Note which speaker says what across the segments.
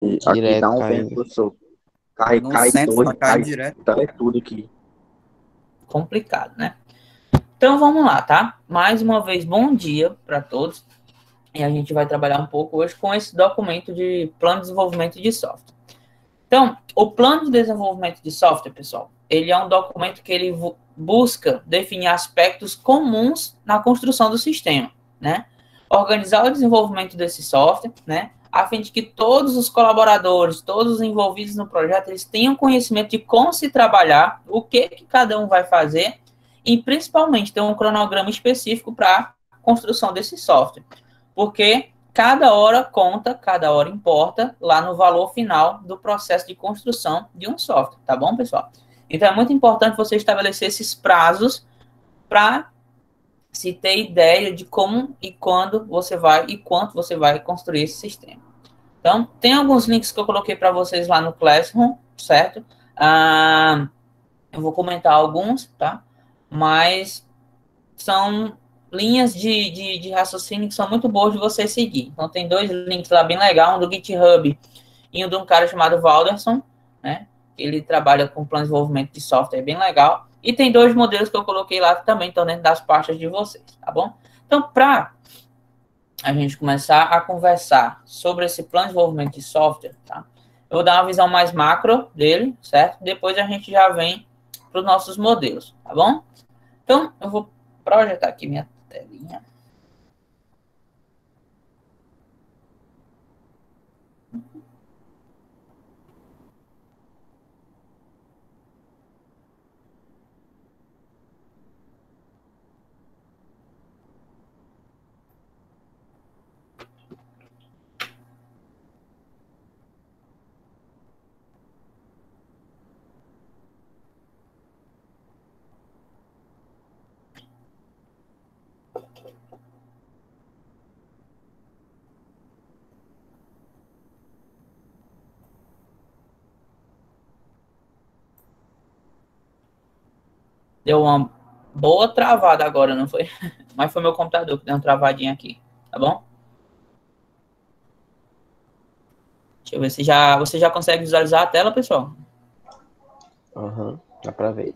Speaker 1: E aqui dá
Speaker 2: Direto
Speaker 1: um vento,
Speaker 2: caindo.
Speaker 1: professor. Cai,
Speaker 3: No
Speaker 1: cai
Speaker 3: centro
Speaker 1: torre,
Speaker 3: tá caindo
Speaker 1: cai
Speaker 3: direto.
Speaker 1: tudo aqui.
Speaker 4: Complicado, né? Então vamos lá, tá? Mais uma vez, bom dia para todos. E a gente vai trabalhar um pouco hoje com esse documento de plano de desenvolvimento de software. Então, o plano de desenvolvimento de software, pessoal, ele é um documento que ele busca definir aspectos comuns na construção do sistema, né? Organizar o desenvolvimento desse software, né? A fim de que todos os colaboradores, todos os envolvidos no projeto, eles tenham conhecimento de como se trabalhar, o que cada um vai fazer e, principalmente, ter um cronograma específico para a construção desse software. Porque cada hora conta, cada hora importa lá no valor final do processo de construção de um software, tá bom, pessoal? Então, é muito importante você estabelecer esses prazos para se ter ideia de como e quando você vai e quanto você vai construir esse sistema. Então, tem alguns links que eu coloquei para vocês lá no Classroom, certo? Eu vou comentar alguns, tá? Mas são linhas de raciocínio que são muito boas de você seguir. Então, tem dois links lá bem legais, um do GitHub e um de um cara chamado Valderson, né? Ele trabalha com plano de desenvolvimento de software, bem legal. E tem dois modelos que eu coloquei lá que também estão dentro das pastas de vocês, tá bom? Então, para a gente começar a conversar sobre esse plano de desenvolvimento de software, tá? Eu vou dar uma visão mais macro dele, certo? Depois a gente já vem para os nossos modelos, tá bom? Então, eu vou projetar aqui minha telinha. Deu uma boa travada agora, não foi? Mas foi meu computador que deu uma travadinha aqui, tá bom? Deixa eu ver se você já consegue visualizar a tela, pessoal.
Speaker 2: Aham, dá pra ver.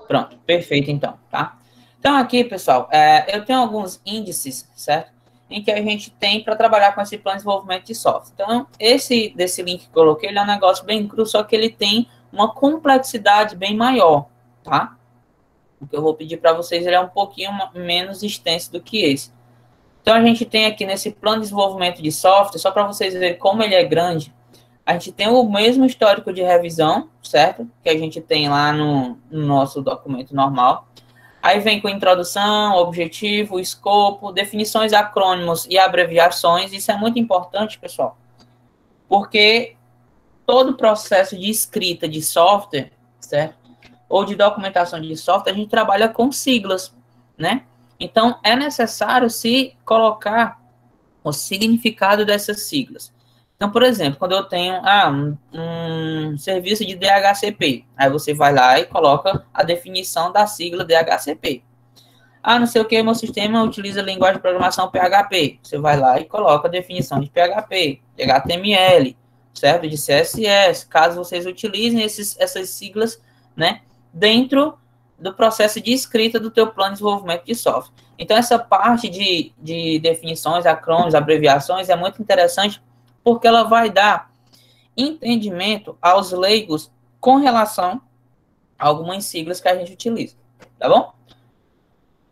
Speaker 4: Pronto, perfeito então, tá? Então aqui, pessoal, eu tenho alguns índices, certo? Em que a gente tem para trabalhar com esse plano de desenvolvimento de software. Então, desse link que eu coloquei, ele é um negócio bem cru, só que ele tem uma complexidade bem maior, tá? O que eu vou pedir para vocês ele é um pouquinho menos extenso do que esse. Então, a gente tem aqui nesse plano de desenvolvimento de software, só para vocês verem como ele é grande, a gente tem o mesmo histórico de revisão, certo? Que a gente tem lá no nosso documento normal. Aí vem com introdução, objetivo, escopo, definições, acrônimos e abreviações. Isso é muito importante, pessoal, porque todo processo de escrita de software, certo? Ou de documentação de software, a gente trabalha com siglas, né? Então, é necessário se colocar o significado dessas siglas. Então, por exemplo, quando eu tenho um serviço de DHCP, aí você vai lá e coloca a definição da sigla DHCP. Não sei o que, meu sistema utiliza a linguagem de programação PHP. Você vai lá e coloca a definição de PHP, de HTML, certo? De CSS, caso vocês utilizem essas siglas, né, dentro do processo de escrita do teu plano de desenvolvimento de software. Então, essa parte de definições, acrônimos, abreviações é muito interessante porque ela vai dar entendimento aos leigos com relação a algumas siglas que a gente utiliza, tá bom?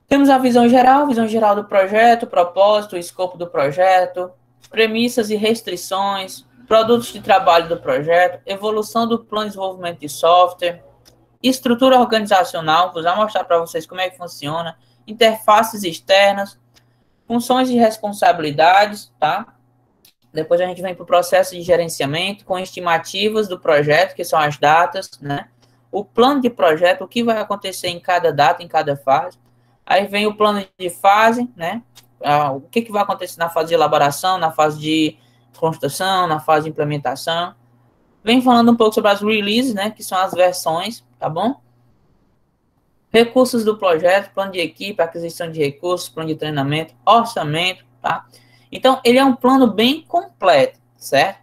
Speaker 4: Temos a visão geral do projeto, propósito, escopo do projeto, premissas e restrições, produtos de trabalho do projeto, evolução do plano de desenvolvimento de software, estrutura organizacional, vou já mostrar para vocês como é que funciona, interfaces externas, funções e responsabilidades, tá? Depois a gente vem para o processo de gerenciamento, com estimativas do projeto, que são as datas, né? O plano de projeto, o que vai acontecer em cada data, em cada fase. Aí vem o plano de fase, né? O que vai acontecer na fase de elaboração, na fase de construção, na fase de implementação. Vem falando um pouco sobre as releases, né? Que são as versões, tá bom? Recursos do projeto, plano de equipe, aquisição de recursos, plano de treinamento, orçamento, tá? Então, ele é um plano bem completo, certo?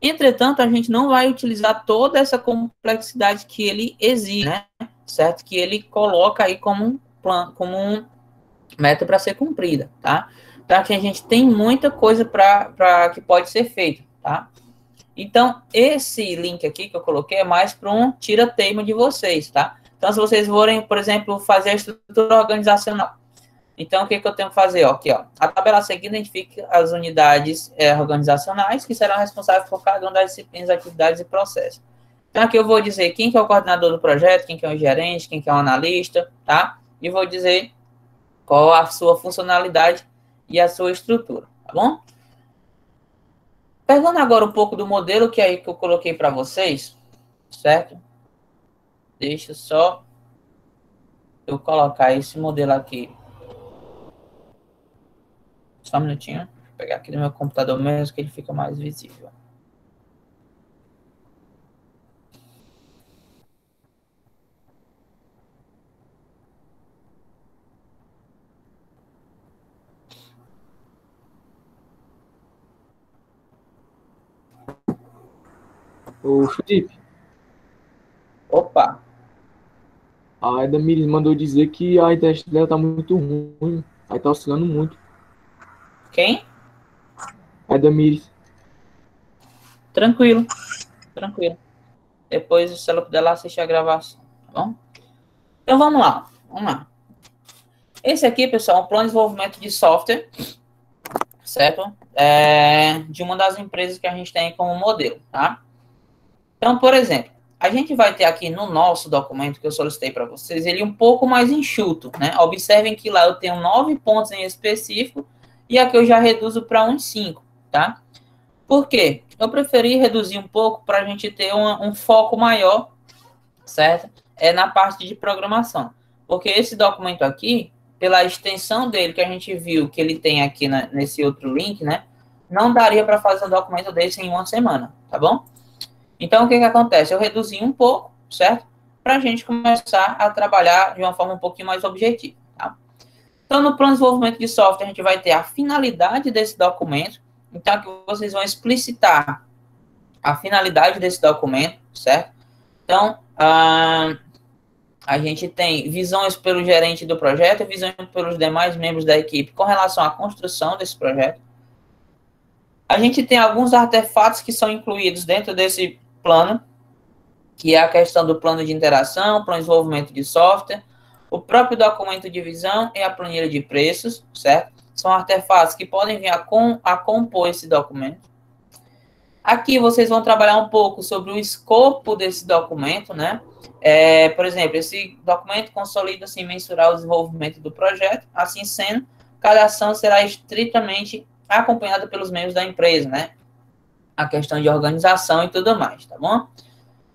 Speaker 4: Entretanto, a gente não vai utilizar toda essa complexidade que ele exige, né? Certo? Que ele coloca aí como um plano, como um meta para ser cumprida, tá? Então, aqui a gente tem muita coisa para que pode ser feita, tá? Então, esse link aqui que eu coloquei é mais para um tira-teima de vocês, tá? Então, se vocês forem, por exemplo, fazer a estrutura organizacional, então, o que eu tenho que fazer? Ó, aqui, ó, a tabela seguinte identifica as unidades organizacionais que serão responsáveis por cada uma das disciplinas, atividades e processos. Então, aqui eu vou dizer quem que é o coordenador do projeto, quem que é o gerente, quem que é o analista, tá? E vou dizer qual a sua funcionalidade e a sua estrutura, tá bom? Pegando agora um pouco do modelo que aí que eu coloquei para vocês, certo? Deixa só eu colocar esse modelo aqui. Só um minutinho. Vou pegar aqui no meu computador mesmo, que ele fica mais visível.
Speaker 2: Ô, Felipe,
Speaker 4: Opa!
Speaker 2: a Edamiris mandou dizer que a internet dela tá muito ruim. Aí tá oscilando muito.
Speaker 4: Quem?
Speaker 2: A Edamiris.
Speaker 4: Tranquilo. Tranquilo. Depois, se ela puder lá assistir a gravação, tá bom? Então, vamos lá. Vamos lá. Esse aqui, pessoal, é um plano de desenvolvimento de software, certo? De uma das empresas que a gente tem como modelo, tá? Então, por exemplo, a gente vai ter aqui no nosso documento que eu solicitei para vocês, ele um pouco mais enxuto, né? Observem que lá eu tenho 9 pontos em específico e aqui eu já reduzo para uns 5, tá? Por quê? Eu preferi reduzir um pouco para a gente ter um foco maior, certo? Na parte de programação. Porque esse documento aqui, pela extensão dele que a gente viu que ele tem aqui nesse outro link, né? Não daria para fazer um documento desse em uma semana, tá bom? Então, o que acontece? Eu reduzi um pouco, certo? Para a gente começar a trabalhar de uma forma um pouquinho mais objetiva, tá? Então, no plano de desenvolvimento de software, a gente vai ter a finalidade desse documento. Então, aqui vocês vão explicitar a finalidade desse documento, certo? Então, a gente tem visões pelo gerente do projeto, visões pelos demais membros da equipe com relação à construção desse projeto. A gente tem alguns artefatos que são incluídos dentro desse plano, que é a questão do plano de interação, plano de desenvolvimento de software, o próprio documento de visão e a planilha de preços, certo? São artefatos que podem vir a compor esse documento. Aqui vocês vão trabalhar um pouco sobre o escopo desse documento, né? Por exemplo, esse documento consolida-se em mensurar o desenvolvimento do projeto. Assim sendo, cada ação será estritamente acompanhada pelos membros da empresa, né? A questão de organização e tudo mais, tá bom?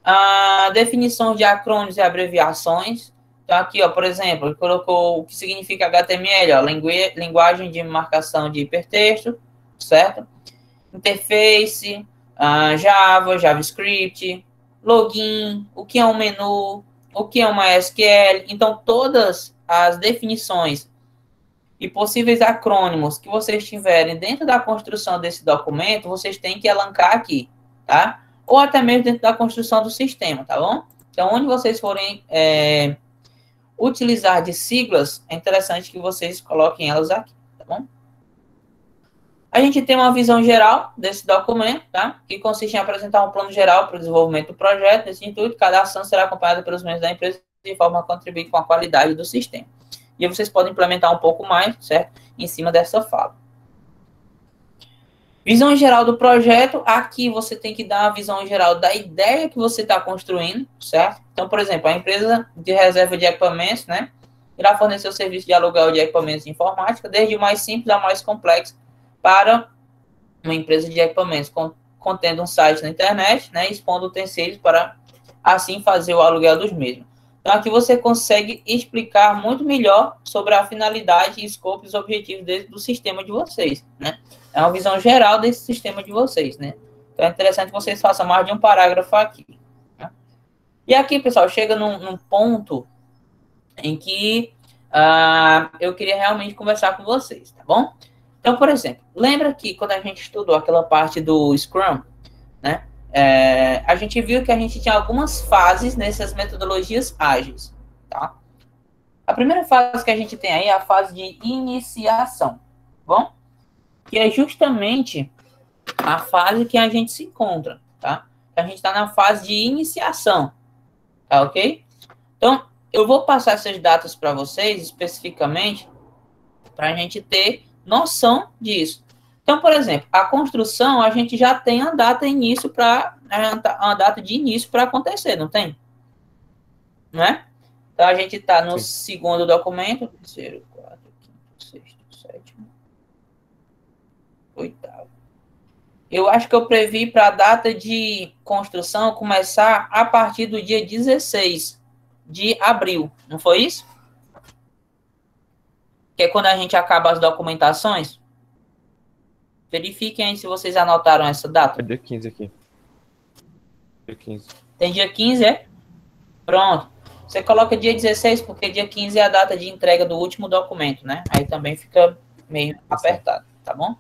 Speaker 4: A definição de acrônimos e abreviações. Então, aqui, ó, por exemplo, ele colocou o que significa HTML, ó, linguagem de marcação de hipertexto, certo? Interface, Java, JavaScript, login, o que é um menu, o que é uma SQL. Então, todas as definições e possíveis acrônimos que vocês tiverem dentro da construção desse documento, vocês têm que elencar aqui, tá? Ou até mesmo dentro da construção do sistema, tá bom? Então, onde vocês forem utilizar de siglas, é interessante que vocês coloquem elas aqui, tá bom? A gente tem uma visão geral desse documento, tá? Que consiste em apresentar um plano geral para o desenvolvimento do projeto. Nesse intuito, cada ação será acompanhada pelos membros da empresa de forma a contribuir com a qualidade do sistema. E aí vocês podem implementar um pouco mais, certo? Em cima dessa fala. Visão geral do projeto. Aqui você tem que dar uma visão geral da ideia que você está construindo, certo? Então, por exemplo, a empresa de reserva de equipamentos, né? Irá fornecer o serviço de aluguel de equipamentos de informática, desde o mais simples ao mais complexo, para uma empresa de equipamentos, contendo um site na internet, né? Expondo utensílios para, assim, fazer o aluguel dos mesmos. Então, aqui você consegue explicar muito melhor sobre a finalidade, escopo e os objetivos do sistema de vocês, né? É uma visão geral desse sistema de vocês, né? Então, é interessante que vocês façam mais de um parágrafo aqui. Né? E aqui, pessoal, chega num ponto em que eu queria realmente conversar com vocês, tá bom? Então, por exemplo, lembra que quando a gente estudou aquela parte do Scrum, né? A gente viu que a gente tinha algumas fases nessas metodologias ágeis, tá? A primeira fase que a gente tem aí é a fase de iniciação, bom? Que é justamente a fase que a gente se encontra, tá? A gente está na fase de iniciação, tá ok? Então, eu vou passar essas datas para vocês especificamente para a gente ter noção disso. Então, por exemplo, a construção, a gente já tem a data início para a data de início para acontecer, não tem? Não é? Então, a gente está no segundo documento, terceiro, quarto, quinto, sexto, sétimo, oitavo. Eu acho que eu previ para a data de construção começar a partir do dia 16 de abril, não foi isso? Que é quando a gente acaba as documentações. Verifiquem aí se vocês anotaram essa data.
Speaker 1: É dia 15 aqui. Dia 15.
Speaker 4: Tem dia 15, é? Pronto. Você coloca dia 16, porque dia 15 é a data de entrega do último documento, né? Aí também fica meio apertado, tá bom?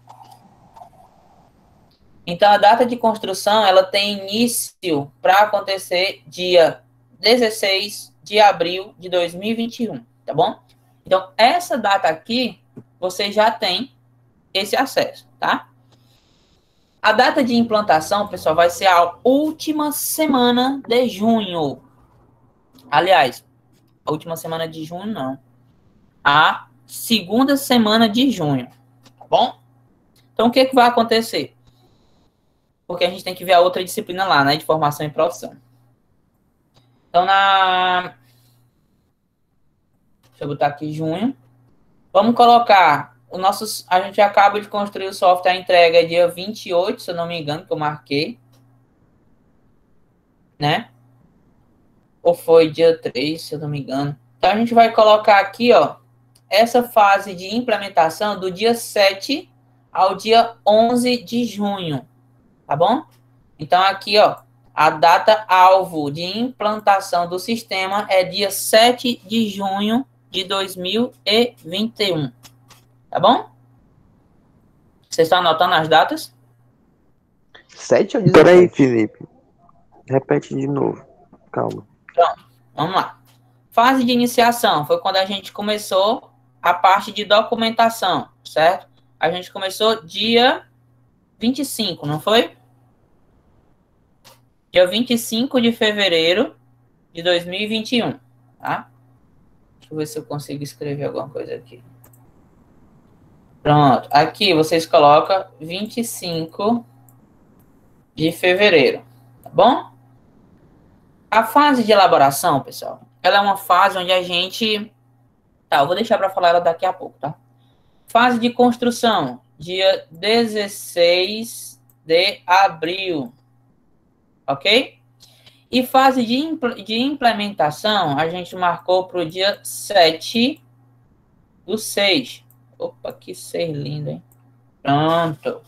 Speaker 4: Então, a data de construção, ela tem início para acontecer dia 16 de abril de 2021, tá bom? Então, essa data aqui, você já tem esse acesso, tá? A data de implantação, pessoal, vai ser a última semana de junho. Aliás, a última semana de junho, não. A segunda semana de junho, tá bom? Então, o que vai acontecer? Porque a gente tem que ver a outra disciplina lá, né? De formação e profissão. Então, deixa eu botar aqui junho. Vamos colocar a gente acaba de construir o software, a entrega é dia 28, se eu não me engano, que eu marquei. Né? Ou foi dia 3, se eu não me engano. Então, a gente vai colocar aqui, ó, essa fase de implementação do dia 7 ao dia 11 de junho, tá bom? Então, aqui, ó, a data-alvo de implantação do sistema é dia 7 de junho de 2021, tá bom? Vocês estão anotando as datas?
Speaker 3: 7 ou 17?
Speaker 1: Peraí, Felipe. Repete de novo. Calma.
Speaker 4: Pronto, vamos lá. Fase de iniciação foi quando a gente começou a parte de documentação, certo? A gente começou dia 25, não foi? Dia 25 de fevereiro de 2021, tá? Deixa eu ver se eu consigo escrever alguma coisa aqui. Pronto. Aqui vocês colocam 25 de fevereiro, tá bom? A fase de elaboração, pessoal, ela é uma fase onde a gente... Tá, eu vou deixar para falar ela daqui a pouco, tá? Fase de construção, dia 16 de abril, ok? E fase de implementação, a gente marcou para o dia 7 do 6. Opa, que ser lindo, hein? Pronto.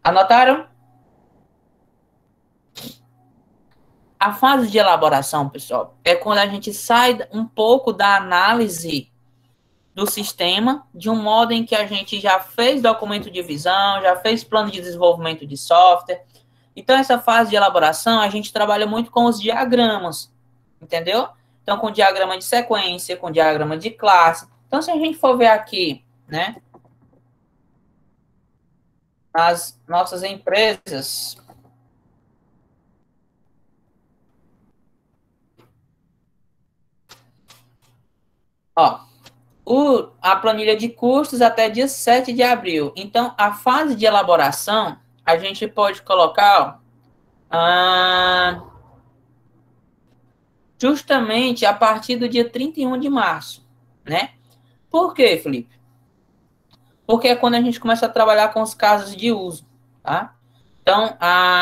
Speaker 4: Anotaram? A fase de elaboração, pessoal, é quando a gente sai um pouco da análise do sistema, de um modo em que a gente já fez documento de visão, já fez plano de desenvolvimento de software. Então, essa fase de elaboração, a gente trabalha muito com os diagramas, entendeu? Então, com diagrama de sequência, com diagrama de classe. Então, se a gente for ver aqui, né, as nossas empresas... Ó, a planilha de custos até dia 7 de abril. Então, a fase de elaboração, a gente pode colocar justamente a partir do dia 31 de março, né? Por quê, Felipe? Porque é quando a gente começa a trabalhar com os casos de uso, tá? Então,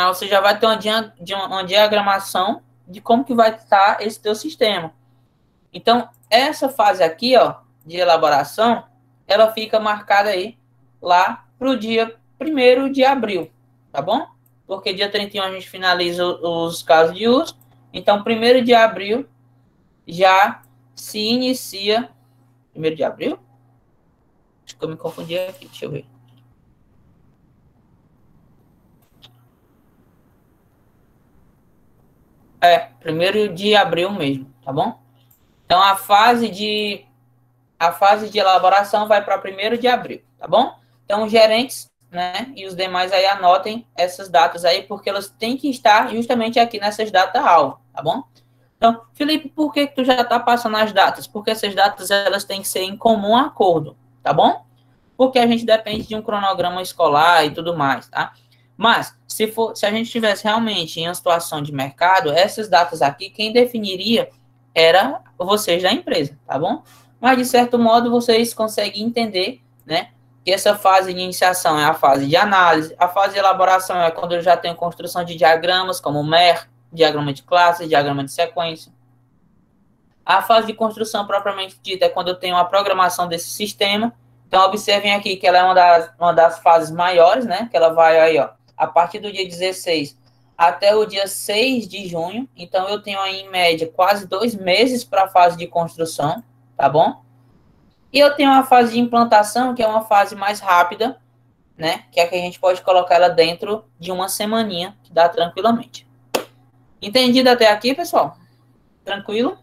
Speaker 4: você já vai ter uma diagramação de como que vai estar esse teu sistema. Então, essa fase aqui, ó, de elaboração, ela fica marcada aí lá para o dia 1º de abril, tá bom? Porque dia 31 a gente finaliza os casos de uso, então 1º de abril já se inicia... 1º de abril? Acho que eu me confundi aqui, deixa eu ver. 1º de abril mesmo, tá bom? Então, a fase de elaboração vai para 1º de abril, tá bom? Então, os gerentes, né, e os demais aí anotem essas datas aí, porque elas têm que estar justamente aqui nessas datas-alvo, tá bom? Então, Felipe, por que tu já está passando as datas? Porque essas datas, elas têm que ser em comum acordo, tá bom? Porque a gente depende de um cronograma escolar e tudo mais, tá? Mas, se a gente estivesse realmente em uma situação de mercado, essas datas aqui, quem definiria era vocês da empresa, tá bom? Mas, de certo modo, vocês conseguem entender, né, que essa fase de iniciação é a fase de análise, a fase de elaboração é quando eu já tenho construção de diagramas, como o MER, diagrama de classe, diagrama de sequência. A fase de construção propriamente dita é quando eu tenho a programação desse sistema. Então, observem aqui que ela é uma das fases maiores, né, que ela vai aí, ó, a partir do dia 16 até o dia 6 de junho. Então, eu tenho aí, em média, quase 2 meses para a fase de construção, tá bom? E eu tenho uma fase de implantação, que é uma fase mais rápida, né? Que é que a gente pode colocar ela dentro de uma semaninha, que dá tranquilamente. Entendido até aqui, pessoal? Tranquilo?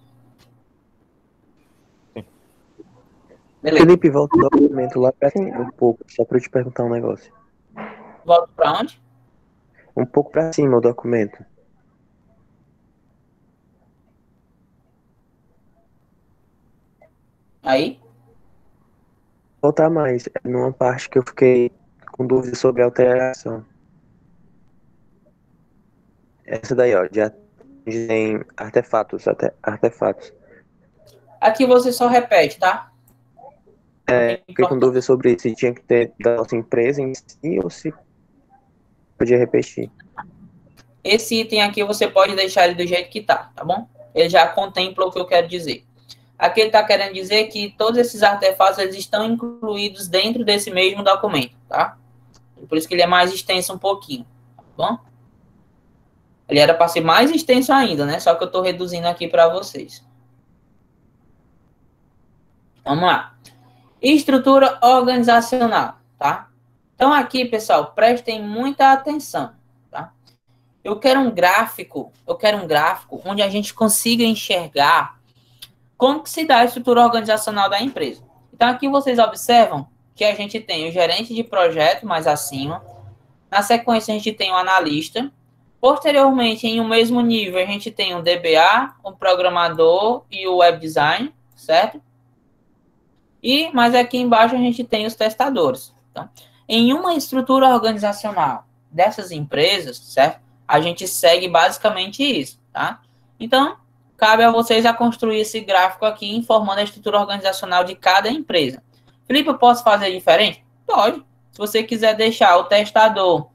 Speaker 1: Beleza. Felipe, volta o documento lá pra cima um pouco, só para eu te perguntar um negócio.
Speaker 4: Volto para onde?
Speaker 1: Um pouco para cima o documento.
Speaker 4: Aí?
Speaker 1: Voltar mais, numa parte que eu fiquei com dúvida sobre a alteração. Essa daí, ó, já tem artefatos.
Speaker 4: Aqui você só repete, tá?
Speaker 1: Fiquei com dúvida sobre se tinha que ter da nossa empresa em si ou se podia repetir.
Speaker 4: Esse item aqui você pode deixar ele do jeito que tá bom? Ele já contempla o que eu quero dizer. Aqui ele está querendo dizer que todos esses artefatos eles estão incluídos dentro desse mesmo documento, tá? Por isso que ele é mais extenso um pouquinho, tá bom? Ele era para ser mais extenso ainda, né? Só que eu estou reduzindo aqui para vocês. Vamos lá. Estrutura organizacional, tá? Então aqui, pessoal, prestem muita atenção, tá? Eu quero um gráfico onde a gente consiga enxergar como que se dá a estrutura organizacional da empresa. Então, aqui vocês observam que a gente tem o gerente de projeto mais acima. Na sequência, a gente tem o analista. Posteriormente, em um mesmo nível, a gente tem o DBA, o programador e o web design, certo? E, mas aqui embaixo, a gente tem os testadores. Então, em uma estrutura organizacional dessas empresas, certo? A gente segue basicamente isso, tá? Então, cabe a vocês a construir esse gráfico aqui, informando a estrutura organizacional de cada empresa. Felipe, eu posso fazer diferente? Pode. Se você quiser deixar o testador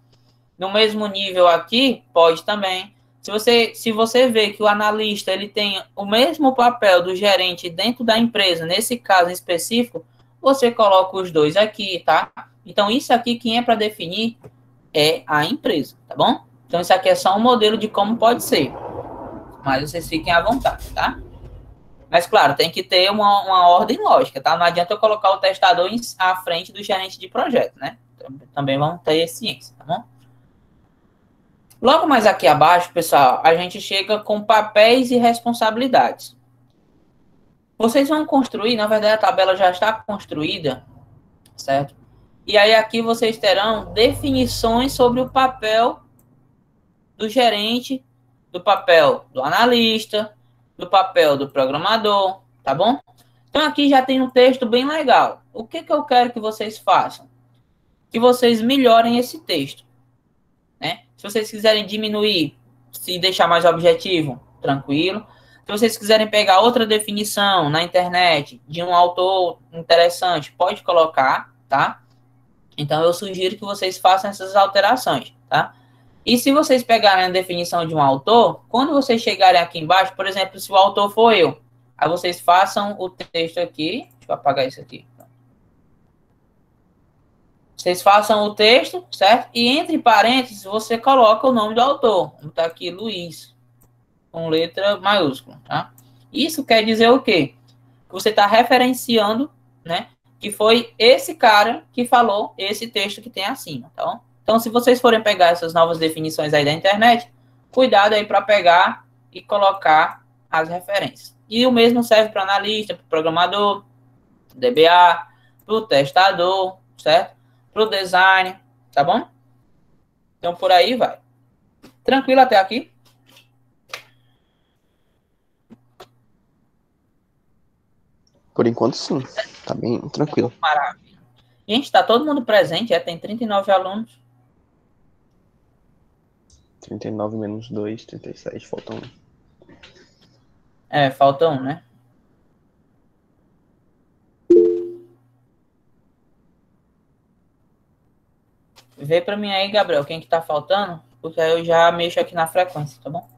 Speaker 4: no mesmo nível aqui, pode também. Se você vê que o analista ele tem o mesmo papel do gerente dentro da empresa, nesse caso em específico, você coloca os dois aqui, tá? Então, isso aqui, quem é para definir é a empresa, tá bom? Então, isso aqui é só um modelo de como pode ser. Mas vocês fiquem à vontade, tá? Mas, claro, tem que ter uma ordem lógica, tá? Não adianta eu colocar o testador à frente do gerente de projeto, né? Também vamos ter ciência, tá bom? Logo mais aqui abaixo, pessoal, a gente chega com papéis e responsabilidades. Vocês vão construir, na verdade, a tabela já está construída, certo? E aí aqui vocês terão definições sobre o papel do gerente, do papel do analista, do papel do programador, tá bom? Então, aqui já tem um texto bem legal. O que eu quero que vocês façam? Que vocês melhorem esse texto, né? Se vocês quiserem diminuir, se deixar mais objetivo, tranquilo. Se vocês quiserem pegar outra definição na internet de um autor interessante, pode colocar, tá? Então, eu sugiro que vocês façam essas alterações, tá? E se vocês pegarem a definição de um autor, quando vocês chegarem aqui embaixo, por exemplo, se o autor for eu, aí vocês façam o texto aqui. Deixa eu apagar isso aqui. Vocês façam o texto, certo? E entre parênteses, você coloca o nome do autor. Está aqui, Luiz, com letra maiúscula, tá? Isso quer dizer o quê? Que você está referenciando, né? Que foi esse cara que falou esse texto que tem acima, tá bom? Então, se vocês forem pegar essas novas definições aí da internet, cuidado aí para pegar e colocar as referências. E o mesmo serve para o analista, para o programador, DBA, para o testador, certo? Para o design, tá bom? Então, por aí vai. Tranquilo até aqui?
Speaker 3: Por enquanto, sim. Tá bem tranquilo.
Speaker 4: Maravilha. Gente, está todo mundo presente, tem 39 alunos.
Speaker 3: 39 menos 2, 37, faltam 1.
Speaker 4: Falta um, né? Vê para mim aí, Gabriel, quem que tá faltando, porque aí eu já mexo aqui na frequência, tá bom?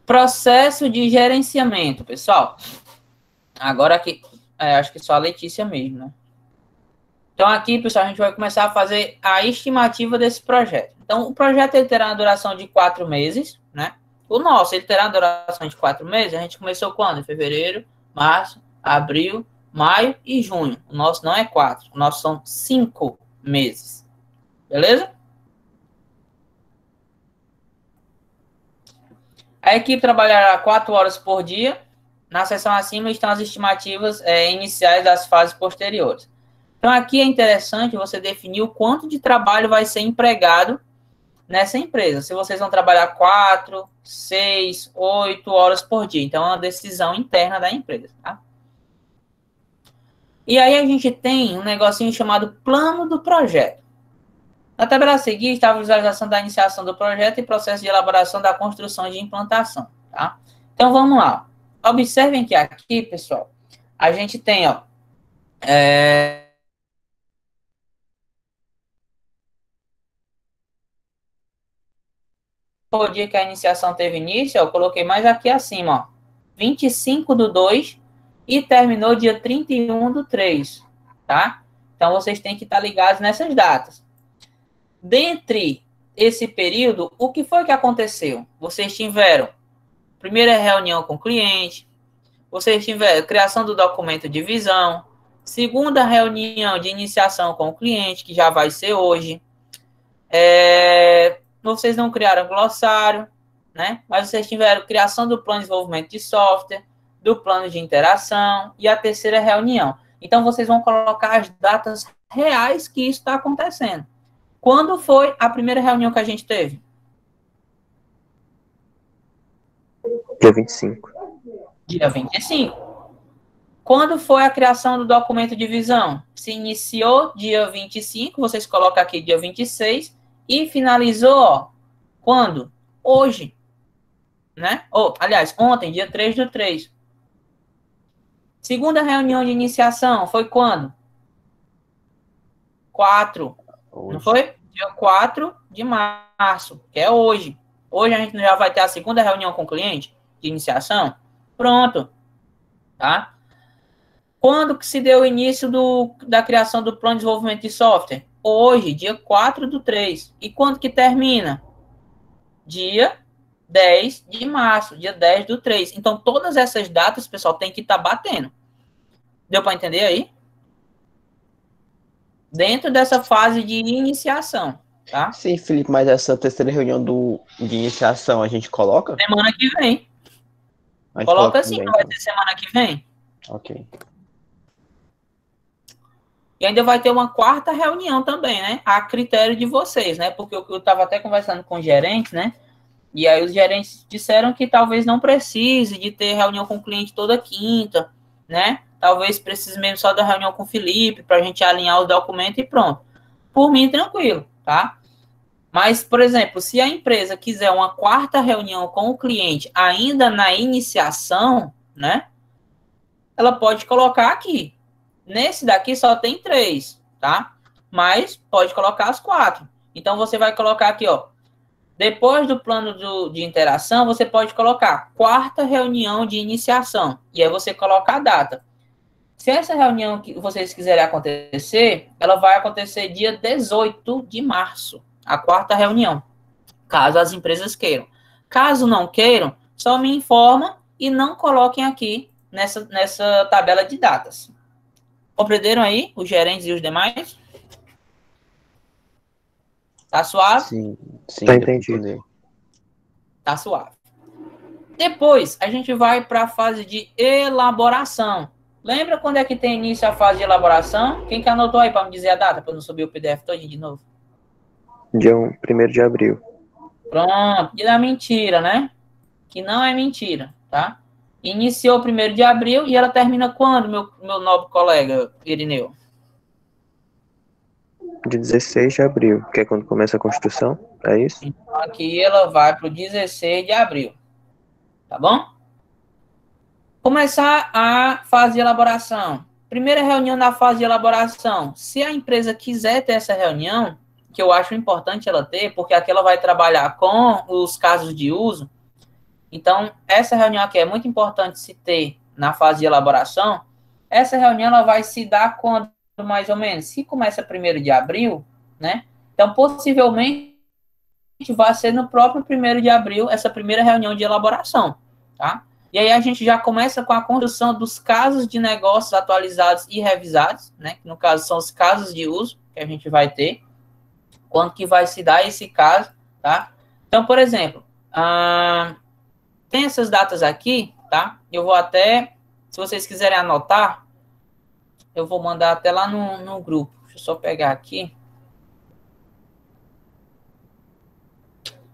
Speaker 4: Processo de gerenciamento, pessoal. Agora aqui, acho que só a Letícia mesmo, né? Então aqui, pessoal, a gente vai começar a fazer a estimativa desse projeto. Então, o projeto ele terá uma duração de 4 meses, né? O nosso, ele terá uma duração de 4 meses. A gente começou quando? Em fevereiro, março, abril, maio e junho. O nosso não é 4, o nosso são 5 meses. Beleza? A equipe trabalhará 4 horas por dia. Na seção acima estão as estimativas iniciais das fases posteriores. Então, aqui é interessante você definir o quanto de trabalho vai ser empregado nessa empresa. Se vocês vão trabalhar 4, 6, 8 horas por dia. Então, é uma decisão interna da empresa, tá? E aí, a gente tem um negocinho chamado plano do projeto. Na tabela a seguir está a visualização da iniciação do projeto e processo de elaboração da construção e de implantação, tá? Então, vamos lá. Observem que aqui, pessoal, a gente tem, ó, o dia que a iniciação teve início, eu coloquei mais aqui acima, ó, 25/2 e terminou dia 31/3, tá? Então, vocês têm que estar ligados nessas datas. Dentre esse período, o que foi que aconteceu? Vocês tiveram primeira reunião com o cliente, vocês tiveram criação do documento de visão, segunda reunião de iniciação com o cliente, que já vai ser hoje. Vocês não criaram glossário, né? Mas vocês tiveram criação do plano de desenvolvimento de software, do plano de interação e a terceira reunião. Então, vocês vão colocar as datas reais que isso está acontecendo. Quando foi a primeira reunião que a gente teve?
Speaker 1: Dia 25.
Speaker 4: Dia 25. Quando foi a criação do documento de visão? Se iniciou dia 25, vocês colocam aqui dia 26 e finalizou, ó, quando? Hoje, né? Aliás, ontem, dia 3/3. Segunda reunião de iniciação foi quando? 4.
Speaker 3: Hoje.
Speaker 4: Não foi? Dia 4 de março, que é hoje. Hoje a gente já vai ter a segunda reunião com o cliente de iniciação. Pronto. Tá? Quando que se deu o início da criação do plano de desenvolvimento de software? Hoje, dia 4/3. E quando que termina? Dia 10 de março, dia 10/3. Então, todas essas datas, pessoal, tem que estar batendo. Deu para entender aí? Dentro dessa fase de iniciação, tá?
Speaker 3: Sim, Felipe, mas essa terceira reunião de iniciação a gente coloca?
Speaker 4: Semana que vem.
Speaker 3: A gente
Speaker 4: Coloca assim,
Speaker 3: também,
Speaker 4: não vai
Speaker 3: então.
Speaker 4: ter semana que vem.
Speaker 3: Ok.
Speaker 4: E ainda vai ter uma quarta reunião também, né? A critério de vocês, né? Porque eu estava até conversando com os gerentes, né? E aí os gerentes disseram que talvez não precise de ter reunião com o cliente toda quinta, né? Talvez precise mesmo só da reunião com o Felipe para a gente alinhar os documentos e pronto. Por mim, tranquilo, tá? Mas, por exemplo, se a empresa quiser uma quarta reunião com o cliente ainda na iniciação, né? Ela pode colocar aqui. Nesse daqui só tem 3, tá? Mas pode colocar as 4. Então, você vai colocar aqui, ó. Depois do plano de interação, você pode colocar quarta reunião de iniciação. E aí você coloca a data. Se essa reunião que vocês quiserem acontecer, ela vai acontecer dia 18 de março. A quarta reunião. Caso as empresas queiram. Caso não queiram, só me informa e não coloquem aqui nessa tabela de datas. Compreenderam aí os gerentes e os demais? Tá suave?
Speaker 3: Sim,
Speaker 1: Tá
Speaker 3: deu pra
Speaker 1: entendido.
Speaker 3: entender.
Speaker 4: Tá suave. Depois, a gente vai para a fase de elaboração. Lembra quando é que tem início a fase de elaboração? Quem que anotou aí para me dizer a data, para eu não subir o PDF todo de novo?
Speaker 1: Dia 1º de abril.
Speaker 4: Pronto, dia da mentira, né? Que não é mentira, tá? Iniciou 1º de abril e ela termina quando, meu nobre colega Irineu?
Speaker 1: De 16 de abril, que é quando começa a construção, é isso?
Speaker 4: Então, aqui ela vai para o 16 de abril, tá bom? Começar a fase de elaboração. Primeira reunião da fase de elaboração. Se a empresa quiser ter essa reunião, que eu acho importante ela ter, porque aqui ela vai trabalhar com os casos de uso. Então, essa reunião aqui é muito importante se ter na fase de elaboração. Essa reunião ela vai se dar quando, mais ou menos? Se começa 1º de abril, né? Então, possivelmente, vai ser no próprio 1º de abril essa primeira reunião de elaboração, tá? E aí a gente já começa com a construção dos casos de negócios atualizados e revisados, né? Que no caso são os casos de uso que a gente vai ter. Quando que vai se dar esse caso, tá? Então, por exemplo, tem essas datas aqui, tá? Eu vou até, se vocês quiserem anotar, eu vou mandar até lá no grupo. Deixa eu só pegar aqui.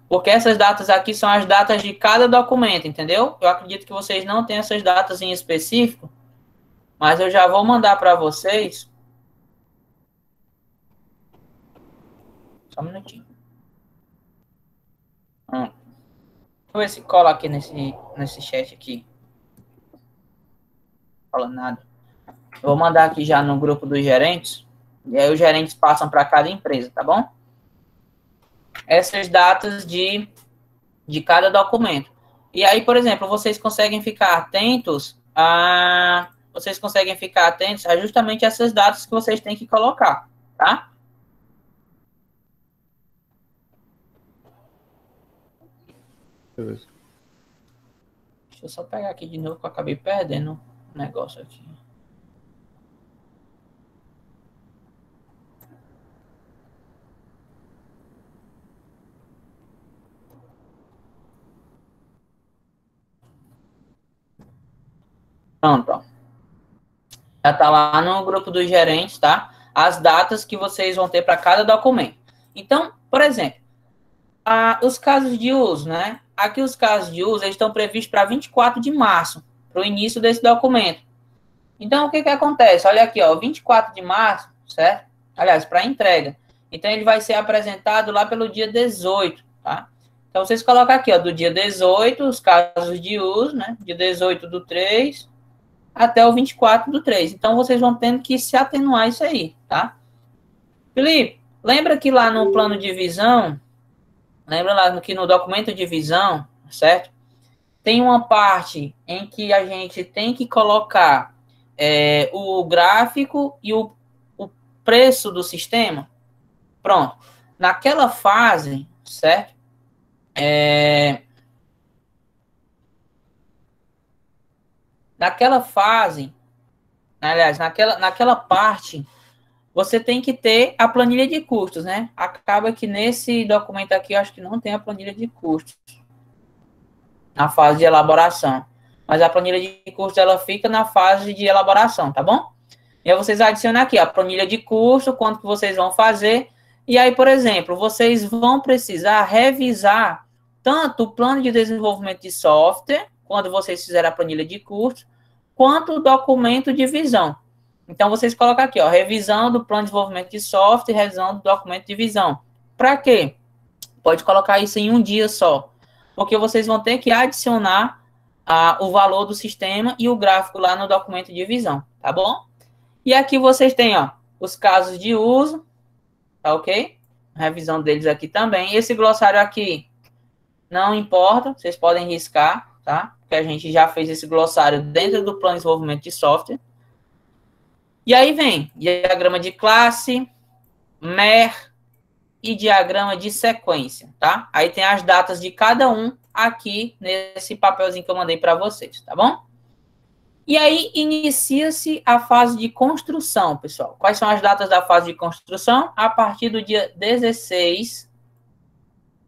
Speaker 4: Porque essas datas aqui são as datas de cada documento, entendeu? Eu acredito que vocês não têm essas datas em específico, mas eu já vou mandar para vocês. Só um minutinho. Deixa eu ver se cola aqui nesse chat aqui. Não fala nada. Eu vou mandar aqui já no grupo dos gerentes. E aí os gerentes passam para cada empresa, tá bom? Essas datas de cada documento. E aí, por exemplo, vocês conseguem ficar atentos a justamente essas datas que vocês têm que colocar, tá?
Speaker 2: Beleza.
Speaker 4: Deixa eu só pegar aqui de novo que eu acabei perdendo o negócio aqui. Pronto, ó. Já tá lá no grupo dos gerentes, tá? As datas que vocês vão ter para cada documento. Então, por exemplo, os casos de uso, né? Aqui os casos de uso eles estão previstos para 24 de março, para o início desse documento. Então, o que que acontece? Olha aqui, ó, 24 de março, certo? Aliás, para entrega. Então, ele vai ser apresentado lá pelo dia 18, tá? Então, vocês colocam aqui, ó, do dia 18, os casos de uso, né? Dia 18/3 até o 24/3. Então, vocês vão tendo que se atenuar isso aí, tá? Felipe, lembra que lá no plano de visão, lembra lá que no documento de visão, certo? Tem uma parte em que a gente tem que colocar o gráfico e o preço do sistema. Pronto. Naquela fase, certo? Naquela fase, aliás, naquela parte, você tem que ter a planilha de custos, né? Acaba que nesse documento aqui, eu acho que não tem a planilha de custos na fase de elaboração. Mas a planilha de custos, ela fica na fase de elaboração, tá bom? E aí vocês adicionam aqui a planilha de custo, quanto que vocês vão fazer. E aí, por exemplo, vocês vão precisar revisar tanto o plano de desenvolvimento de software, quando vocês fizerem a planilha de custos, quanto o documento de visão. Então, vocês colocam aqui, ó, revisão do plano de desenvolvimento de software, revisão do documento de visão. Para quê? Pode colocar isso em um dia só, porque vocês vão ter que adicionar o valor do sistema e o gráfico lá no documento de visão, tá bom? E aqui vocês têm, ó, os casos de uso, tá ok? A revisão deles aqui também. Esse glossário aqui não importa, vocês podem riscar, tá? Porque a gente já fez esse glossário dentro do plano de desenvolvimento de software. E aí vem diagrama de classe, MER e diagrama de sequência, tá? Aí tem as datas de cada um aqui nesse papelzinho que eu mandei para vocês, tá bom? E aí inicia-se a fase de construção, pessoal. Quais são as datas da fase de construção? A partir do dia 16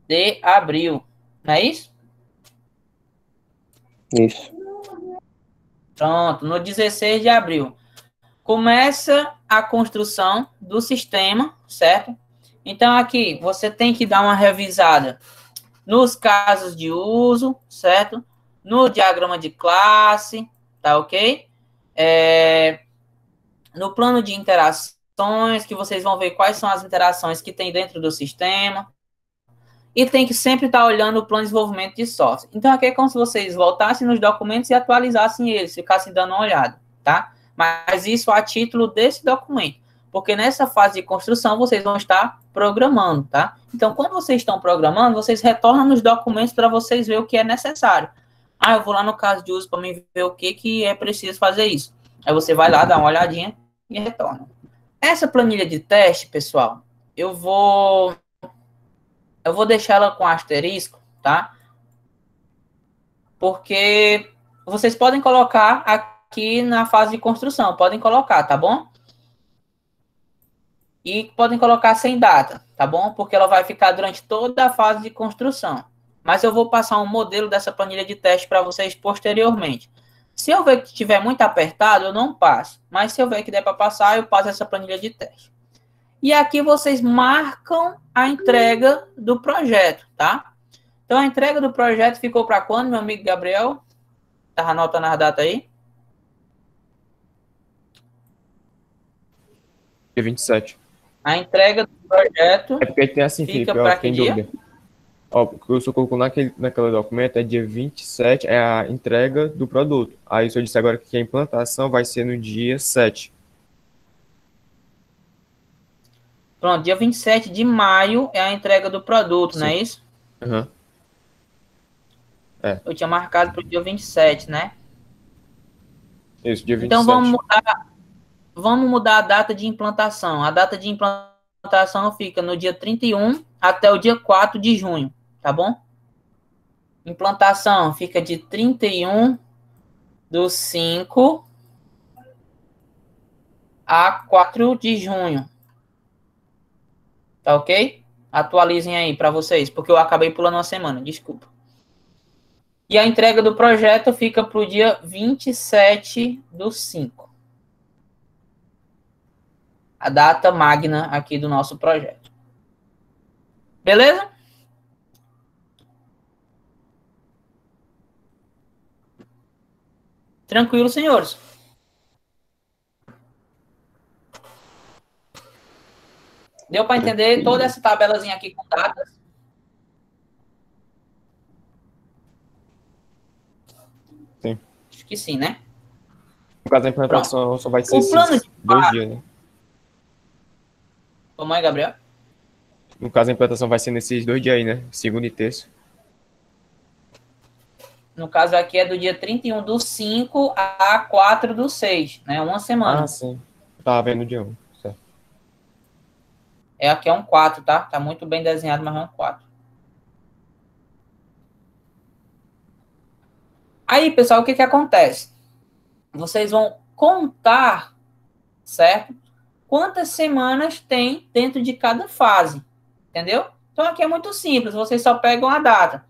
Speaker 4: de abril, não é isso?
Speaker 1: Isso.
Speaker 4: Pronto, no 16 de abril. Começa a construção do sistema, certo? Então, aqui, você tem que dar uma revisada nos casos de uso, certo? No diagrama de classe, tá ok? No plano de interações, que vocês vão ver quais são as interações que tem dentro do sistema. E tem que sempre estar olhando o plano de desenvolvimento de software. Então, aqui é como se vocês voltassem nos documentos e atualizassem eles, ficassem dando uma olhada, tá? Mas isso a título desse documento. Porque nessa fase de construção, vocês vão estar programando, tá? Então, quando vocês estão programando, vocês retornam nos documentos para vocês verem o que é necessário. Ah, eu vou lá no caso de uso para mim ver o que é preciso fazer isso. Aí você vai lá, dá uma olhadinha e retorna. Essa planilha de teste, pessoal, eu vou deixar ela com asterisco, tá? Porque vocês podem colocar aqui na fase de construção, podem colocar, tá bom? E podem colocar sem data, tá bom? Porque ela vai ficar durante toda a fase de construção. Mas eu vou passar um modelo dessa planilha de teste para vocês posteriormente. Se eu ver que estiver muito apertado, eu não passo. Mas se eu ver que der para passar, eu passo essa planilha de teste. E aqui vocês marcam a entrega do projeto, tá? Então, a entrega do projeto ficou para quando, meu amigo Gabriel? Tá anotando as datas aí?
Speaker 5: Dia 27.
Speaker 4: A entrega do projeto
Speaker 5: É porque tem assim,
Speaker 4: fica
Speaker 5: Felipe, ó,
Speaker 4: para que
Speaker 5: tem
Speaker 4: dia?
Speaker 5: dúvida. Ó, o que o senhor colocou naquele documento é dia 27, é a entrega do produto. Aí o senhor disse agora que a implantação vai ser no dia 7.
Speaker 4: Pronto, dia 27 de maio é a entrega do produto,
Speaker 5: Sim.
Speaker 4: não é isso?
Speaker 5: Uhum.
Speaker 4: Eu tinha marcado para o dia 27, né?
Speaker 5: Isso, dia 27.
Speaker 4: Então, vamos mudar a data de implantação. A data de implantação fica no dia 31 até o dia 4 de junho, tá bom? Implantação fica de 31/5 a 4 de junho. Tá ok? Atualizem aí para vocês, porque eu acabei pulando uma semana, desculpa. E a entrega do projeto fica para o dia 27/5. A data magna aqui do nosso projeto. Beleza? Tranquilo, senhores. Deu para entender toda essa tabelazinha aqui com datas?
Speaker 5: Sim.
Speaker 4: Acho que sim, né?
Speaker 5: No caso da implantação só vai ser
Speaker 4: O plano
Speaker 5: esses
Speaker 4: de
Speaker 5: 2 dias, né?
Speaker 4: Como é, Gabriel?
Speaker 5: No caso, a implantação vai ser nesses 2 dias aí, né? Segunda e terça.
Speaker 4: No caso aqui é do dia 31/5 a 4/6, né? Uma semana.
Speaker 5: Ah, sim. Eu tava vendo o dia 1, certo.
Speaker 4: Aqui é um 4, tá? Tá muito bem desenhado, mas é um 4. Aí, pessoal, o que acontece? Vocês vão contar, certo? Quantas semanas tem dentro de cada fase, entendeu? Então, aqui é muito simples, vocês só pegam a data.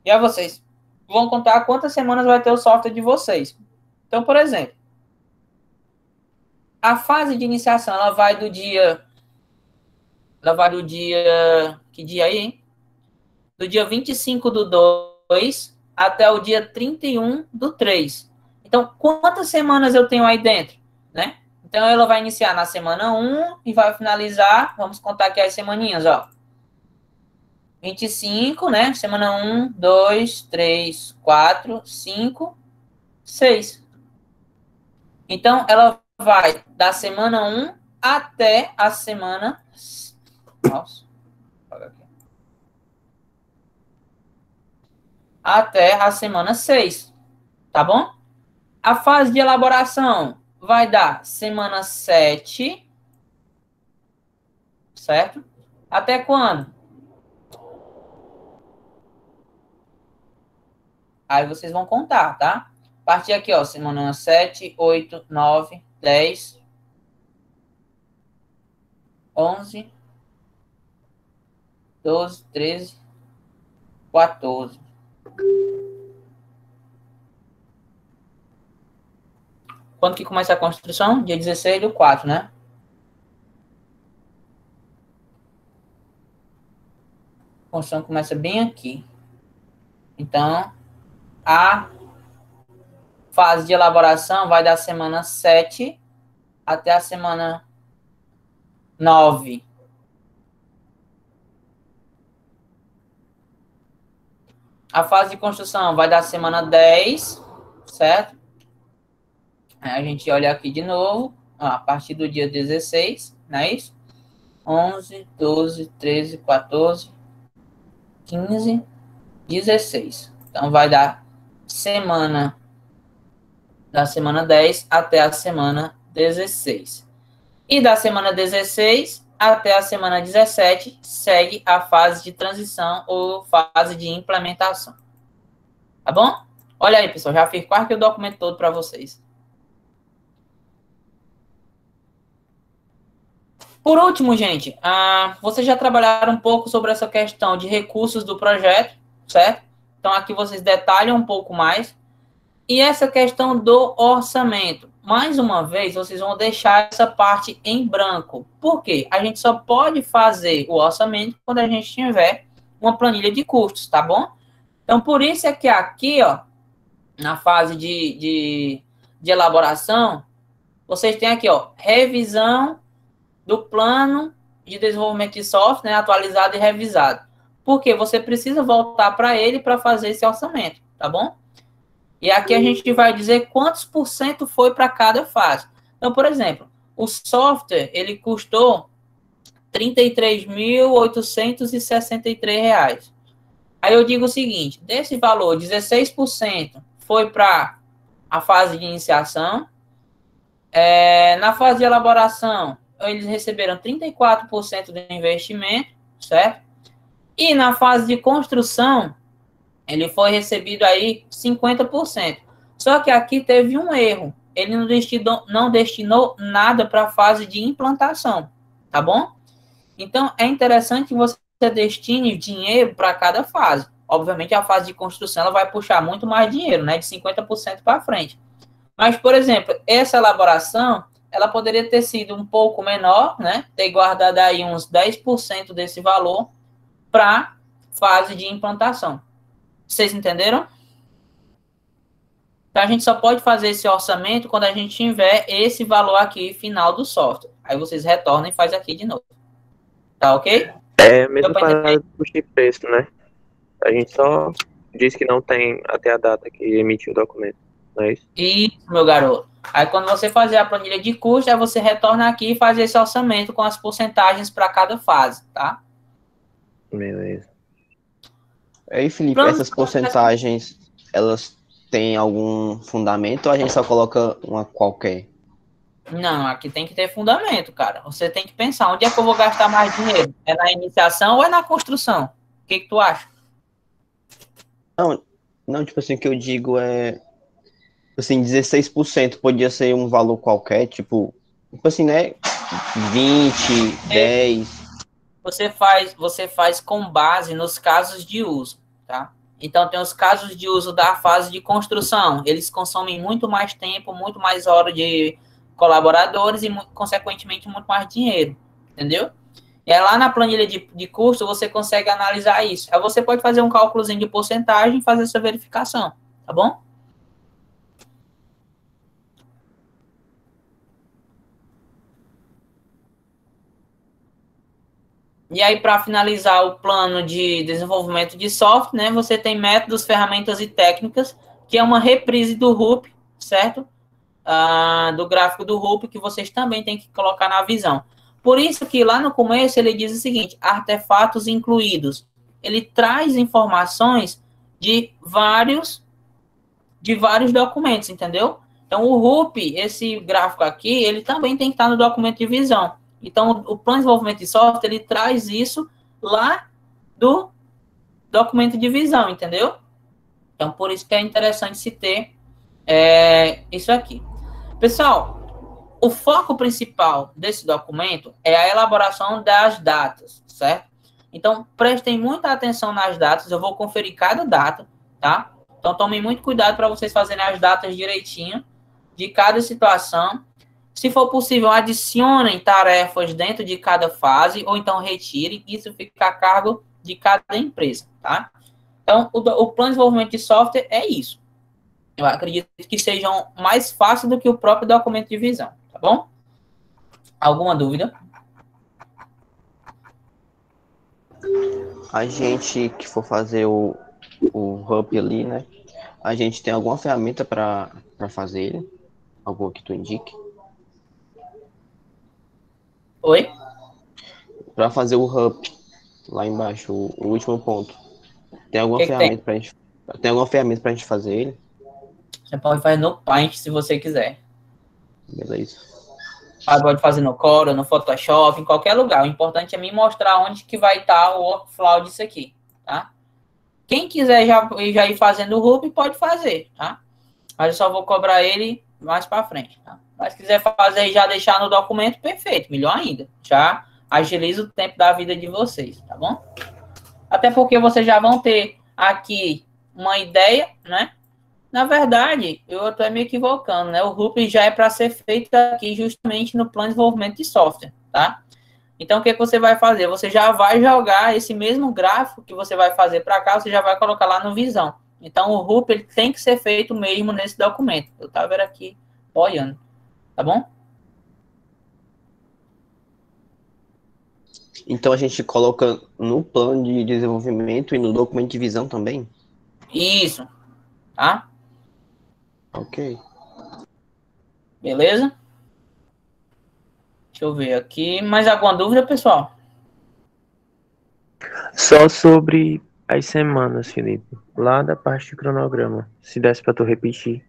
Speaker 4: E aí vocês vão contar quantas semanas vai ter o software de vocês. Então, por exemplo, a fase de iniciação, ela vai do dia... Que dia aí, hein? Do dia 25/2 até o dia 31/3. Então, quantas semanas eu tenho aí dentro, né? Então, ela vai iniciar na semana 1 e vai finalizar, vamos contar aqui as semaninhas, ó. 25, né? Semana 1, 2, 3, 4, 5, 6. Então, ela vai da semana 1 até a semana... Nossa. Até a semana 6. Tá bom? A fase de elaboração vai dar semana 7. Certo? Até quando? Aí vocês vão contar, tá? A partir aqui, ó, semana 7, 8, 9, 10, 11, 12, 13, 14. Quando que começa a construção? Dia 16/4, né? A construção começa bem aqui. Então, a fase de elaboração vai da semana 7 até a semana 9. A fase de construção vai da semana 10, certo? Aí a gente olha aqui de novo, a partir do dia 16, não é isso? 11, 12, 13, 14, 15, 16. Então, vai da semana 10 até a semana 16. E da semana 16 até a semana 17, segue a fase de transição ou fase de implementação. Tá bom? Olha aí, pessoal, já fiz quase que o documento todo para vocês. Por último, gente, vocês já trabalharam um pouco sobre essa questão de recursos do projeto, certo? Então, aqui vocês detalham um pouco mais. E essa questão do orçamento. Mais uma vez, vocês vão deixar essa parte em branco. Por quê? A gente só pode fazer o orçamento quando a gente tiver uma planilha de custos, tá bom? Então, por isso é que aqui, ó, na fase de elaboração, vocês têm aqui, ó, revisão do plano de desenvolvimento de software, né, atualizado e revisado. Porque você precisa voltar para ele para fazer esse orçamento, tá bom? E aqui a gente vai dizer quantos por cento foi para cada fase. Então, por exemplo, o software, ele custou R$ 33.863. Aí eu digo o seguinte, desse valor, 16% foi para a fase de iniciação. Na fase de elaboração, eles receberam 34% do investimento, certo? E na fase de construção, ele foi recebido aí 50%. Só que aqui teve um erro. Ele não destinou nada para a fase de implantação, tá bom? Então, é interessante que você destine dinheiro para cada fase. Obviamente, a fase de construção ela vai puxar muito mais dinheiro, né? De 50% para frente. Mas, por exemplo, essa elaboração, ela poderia ter sido um pouco menor, né? Ter guardado aí uns 10% desse valor para fase de implantação. Vocês entenderam? Então, a gente só pode fazer esse orçamento quando a gente tiver esse valor aqui final do software. Aí vocês retornam e faz aqui de novo. Tá ok?
Speaker 1: É mesmo para discutir preço, né? A gente só diz que não tem até a data que emitiu o documento, não é isso?
Speaker 4: Isso, meu garoto. Aí, quando você fazer a planilha de custo, aí você retorna aqui e faz esse orçamento com as porcentagens para cada fase, tá?
Speaker 1: Beleza.
Speaker 3: Aí, Felipe, essas porcentagens, elas têm algum fundamento ou a gente só coloca uma qualquer?
Speaker 4: Não, aqui tem que ter fundamento, cara. Você tem que pensar, onde é que eu vou gastar mais dinheiro? É na iniciação ou é na construção? O que tu acha?
Speaker 3: Não, tipo assim, o que eu digo é, assim, 16% podia ser um valor qualquer, tipo assim, né, 20, 10...
Speaker 4: Você faz com base nos casos de uso, tá? Então, tem os casos de uso da fase de construção. Eles consomem muito mais tempo, muito mais horas de colaboradores e, consequentemente, muito mais dinheiro, entendeu? E aí, lá na planilha de custo, você consegue analisar isso. Aí você pode fazer um cálculozinho de porcentagem e fazer essa verificação, tá bom? E aí, para finalizar o plano de desenvolvimento de software, né, você tem métodos, ferramentas e técnicas, que é uma reprise do RUP, certo? Do gráfico do RUP, que vocês também têm que colocar na visão. Por isso que lá no começo ele diz o seguinte, artefatos incluídos. Ele traz informações de vários documentos, entendeu? Então, o RUP, esse gráfico aqui, ele também tem que estar no documento de visão. Então, o plano de desenvolvimento de software, ele traz isso lá do documento de visão, entendeu? Então, por isso que é interessante se ter isso aqui. Pessoal, o foco principal desse documento é a elaboração das datas, certo? Então, prestem muita atenção nas datas, eu vou conferir cada data, tá? Então, tomem muito cuidado para vocês fazerem as datas direitinho, de cada situação. Se for possível, adicionem tarefas dentro de cada fase, ou então retirem. Isso fica a cargo de cada empresa, tá? Então, o plano de desenvolvimento de software é isso. Eu acredito que sejam mais fácil do que o próprio documento de visão, tá bom? Alguma dúvida?
Speaker 3: A gente que for fazer o hub ali, né? A gente tem alguma ferramenta para fazer ele? Alguma que tu indique?
Speaker 4: Oi?
Speaker 3: Para fazer o hub lá embaixo, o último ponto. Tem alguma
Speaker 4: Que
Speaker 3: ferramenta pra gente? Tem alguma ferramenta pra gente fazer ele?
Speaker 4: Você pode fazer no Paint, se você quiser.
Speaker 3: Beleza.
Speaker 4: Pode fazer no Corel, no Photoshop, em qualquer lugar. O importante é me mostrar onde que vai estar o workflow disso aqui, tá? Quem quiser já ir fazendo o hub, pode fazer, tá? Mas eu só vou cobrar ele mais para frente, tá? Mas se quiser fazer e já deixar no documento, perfeito, melhor ainda. Já agiliza o tempo da vida de vocês, tá bom? Até porque vocês já vão ter aqui uma ideia, né? Na verdade, eu estou me equivocando, né? O RUP já é para ser feito aqui justamente no plano de desenvolvimento de software, tá? Então, o que você vai fazer? Você já vai jogar esse mesmo gráfico que você vai fazer para cá, você já vai colocar lá no Visão. Então, o RUP ele tem que ser feito mesmo nesse documento. Eu estava vendo aqui, olhando, tá bom?
Speaker 3: Então, a gente coloca no plano de desenvolvimento e no documento de visão também?
Speaker 4: Isso, tá?
Speaker 3: Ok.
Speaker 4: Beleza? Deixa eu ver aqui. Mais alguma dúvida, pessoal?
Speaker 1: Só sobre as semanas, Felipe. Lá da parte de cronograma. Se desse pra tu repetir.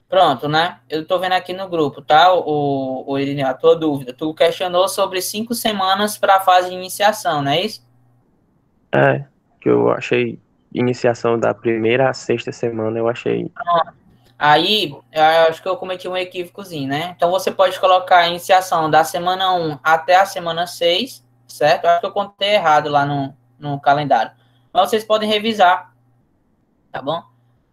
Speaker 4: Pronto, né? Eu tô vendo aqui no grupo, tá? O Irineu, a tua dúvida. Tu questionou sobre 5 semanas para a fase de iniciação, não é isso?
Speaker 1: É, que eu achei iniciação da primeira à sexta semana, eu achei.
Speaker 4: Aí, eu acho que eu cometi um equívocozinho, né? Então, você pode colocar a iniciação da semana 1 até a semana 6, certo? Eu acho que eu contei errado lá no calendário. Mas vocês podem revisar, tá bom?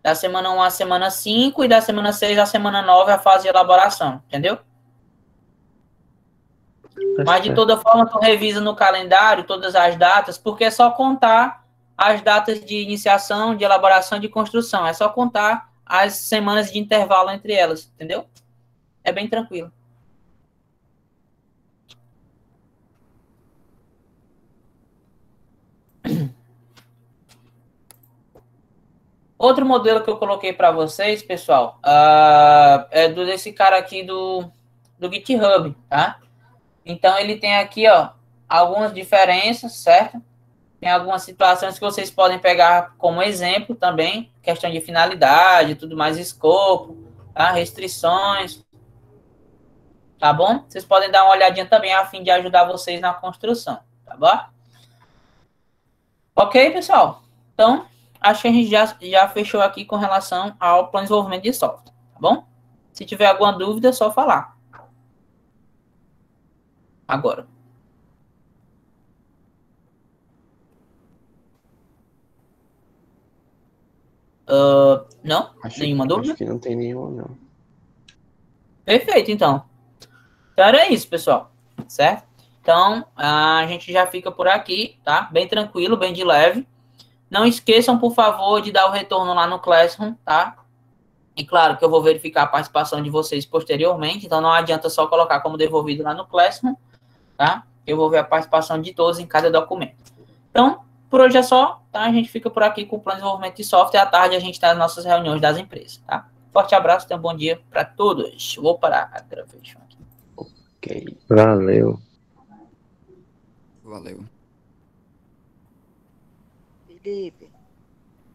Speaker 4: Da semana 1 à semana 5 e da semana 6 à semana 9 a fase de elaboração, entendeu? Mas, de toda forma, tu revisa no calendário todas as datas, porque é só contar as datas de iniciação, de elaboração e de construção. É só contar as semanas de intervalo entre elas, entendeu? É bem tranquilo. Outro modelo que eu coloquei para vocês, pessoal, é desse cara aqui do GitHub, tá? Então, ele tem aqui, ó, algumas diferenças, certo? Tem algumas situações que vocês podem pegar como exemplo também, questão de finalidade, tudo mais, escopo, tá? Restrições, tá bom? Vocês podem dar uma olhadinha também a fim de ajudar vocês na construção, tá bom? Ok, pessoal? Então, acho que a gente já fechou aqui com relação ao plano de desenvolvimento de software, tá bom? Se tiver alguma dúvida, é só falar. Agora. Não? Nenhuma dúvida?
Speaker 3: Acho que não tem nenhuma, não.
Speaker 4: Perfeito, então. Então era isso, pessoal. Certo? Então, a gente já fica por aqui, tá? Bem tranquilo, bem de leve. Não esqueçam, por favor, de dar o retorno lá no Classroom, tá? E claro que eu vou verificar a participação de vocês posteriormente, então não adianta só colocar como devolvido lá no Classroom, tá? Eu vou ver a participação de todos em cada documento. Então, por hoje é só, tá? A gente fica por aqui com o plano de desenvolvimento de software. À tarde a gente está nas nossas reuniões das empresas, tá? Forte abraço, tenham um bom dia para todos. Vou parar a gravação aqui.
Speaker 3: Ok.
Speaker 1: Valeu.
Speaker 6: Valeu.
Speaker 7: Felipe.